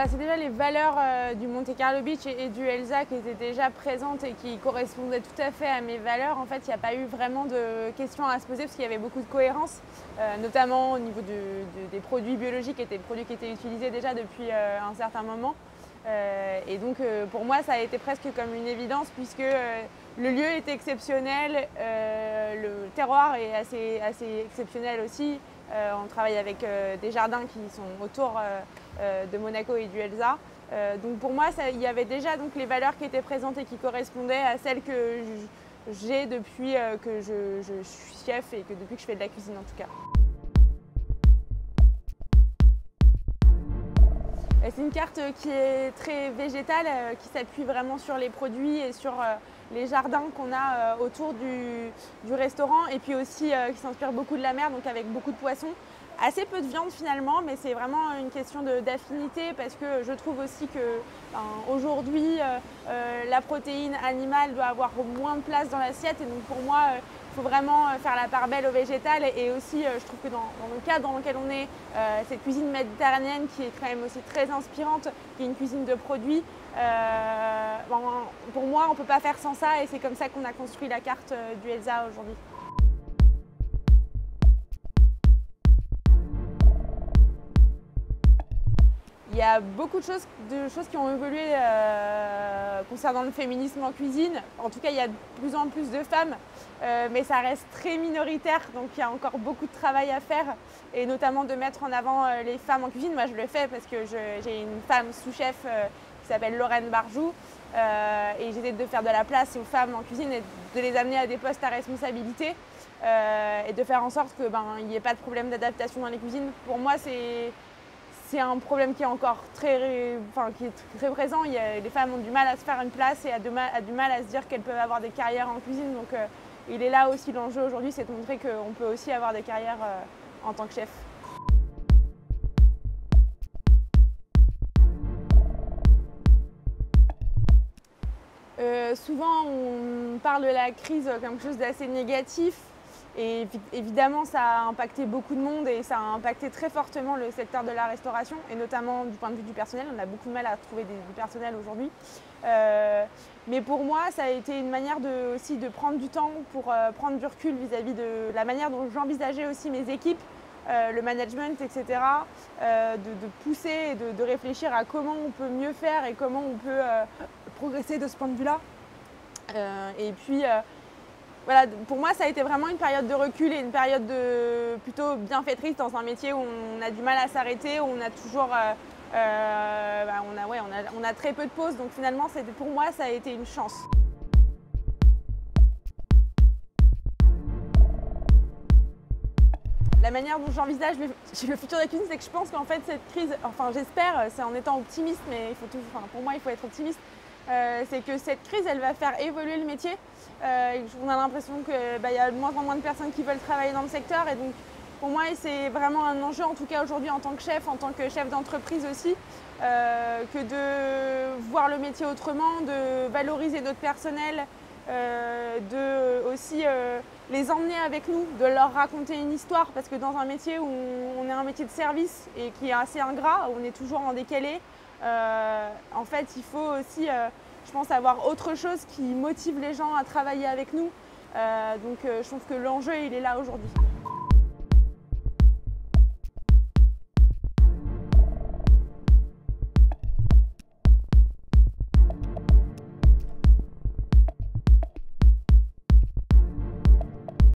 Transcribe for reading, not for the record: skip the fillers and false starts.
C'est déjà les valeurs du Monte Carlo Beach et du Elsa qui étaient déjà présentes et qui correspondaient tout à fait à mes valeurs. En fait, il n'y a pas eu vraiment de questions à se poser parce qu'il y avait beaucoup de cohérence, notamment au niveau des produits biologiques et des produits qui étaient utilisés déjà depuis un certain moment. Et donc pour moi, ça a été presque comme une évidence puisque le lieu est exceptionnel, le terroir est assez exceptionnel aussi. On travaille avec des jardins qui sont autour de Monaco et du Elsa. Donc pour moi, il y avait déjà donc, les valeurs qui étaient présentes et qui correspondaient à celles que j'ai depuis que je suis chef et que depuis que je fais de la cuisine en tout cas. C'est une carte qui est très végétale, qui s'appuie vraiment sur les produits et sur les jardins qu'on a autour du restaurant et puis aussi qui s'inspire beaucoup de la mer, donc avec beaucoup de poissons. Assez peu de viande finalement, mais c'est vraiment une question d'affinité parce que je trouve aussi que aujourd'hui la protéine animale doit avoir moins de place dans l'assiette et donc pour moi il faut vraiment faire la part belle au végétal et aussi je trouve que dans le cadre dans lequel on est, cette cuisine méditerranéenne qui est quand même aussi très inspirante, qui est une cuisine de produits, pour moi on ne peut pas faire sans ça et c'est comme ça qu'on a construit la carte du Elsa aujourd'hui. Il y a beaucoup de choses qui ont évolué concernant le féminisme en cuisine. En tout cas, il y a de plus en plus de femmes, mais ça reste très minoritaire, donc il y a encore beaucoup de travail à faire, et notamment de mettre en avant les femmes en cuisine. Moi, je le fais parce que j'ai une femme sous-chef qui s'appelle Lorraine Barjou, et j'essaie de faire de la place aux femmes en cuisine et de les amener à des postes à responsabilité, et de faire en sorte qu'il n'y ait pas de problème d'adaptation dans les cuisines. Pour moi, c'est un problème qui est encore très présent. Les femmes ont du mal à se faire une place et a du mal à se dire qu'elles peuvent avoir des carrières en cuisine. Donc il est là aussi l'enjeu aujourd'hui, c'est de montrer qu'on peut aussi avoir des carrières en tant que chef. Souvent on parle de la crise comme quelque chose d'assez négatif. Et évidemment, ça a impacté beaucoup de monde et ça a impacté très fortement le secteur de la restauration et notamment du point de vue du personnel. On a beaucoup de mal à trouver du personnel aujourd'hui. Mais pour moi, ça a été une manière aussi de prendre du temps pour prendre du recul vis-à-vis de la manière dont j'envisageais aussi mes équipes, le management, etc. De pousser et de réfléchir à comment on peut mieux faire et comment on peut progresser de ce point de vue-là. Et puis, voilà, pour moi, ça a été vraiment une période de recul et une période plutôt bienfaitrice dans un métier où on a du mal à s'arrêter, où on a toujours, on a très peu de pauses. Donc finalement, pour moi, ça a été une chance. La manière dont j'envisage le futur de la cuisine, c'est que je pense qu'en fait, cette crise, enfin j'espère, c'est en étant optimiste, mais pour moi, il faut être optimiste. C'est que cette crise, elle va faire évoluer le métier. On a l'impression qu'il y a de moins en moins de personnes qui veulent travailler dans le secteur. Et donc, pour moi, c'est vraiment un enjeu, en tout cas aujourd'hui, en tant que chef d'entreprise aussi, que de voir le métier autrement, de valoriser notre personnel, de aussi les emmener avec nous, de leur raconter une histoire. Parce que dans un métier où on est un métier de service et qui est assez ingrat, où on est toujours en décalé, en fait, il faut aussi, je pense, avoir autre chose qui motive les gens à travailler avec nous. Donc, je trouve que l'enjeu, il est là aujourd'hui.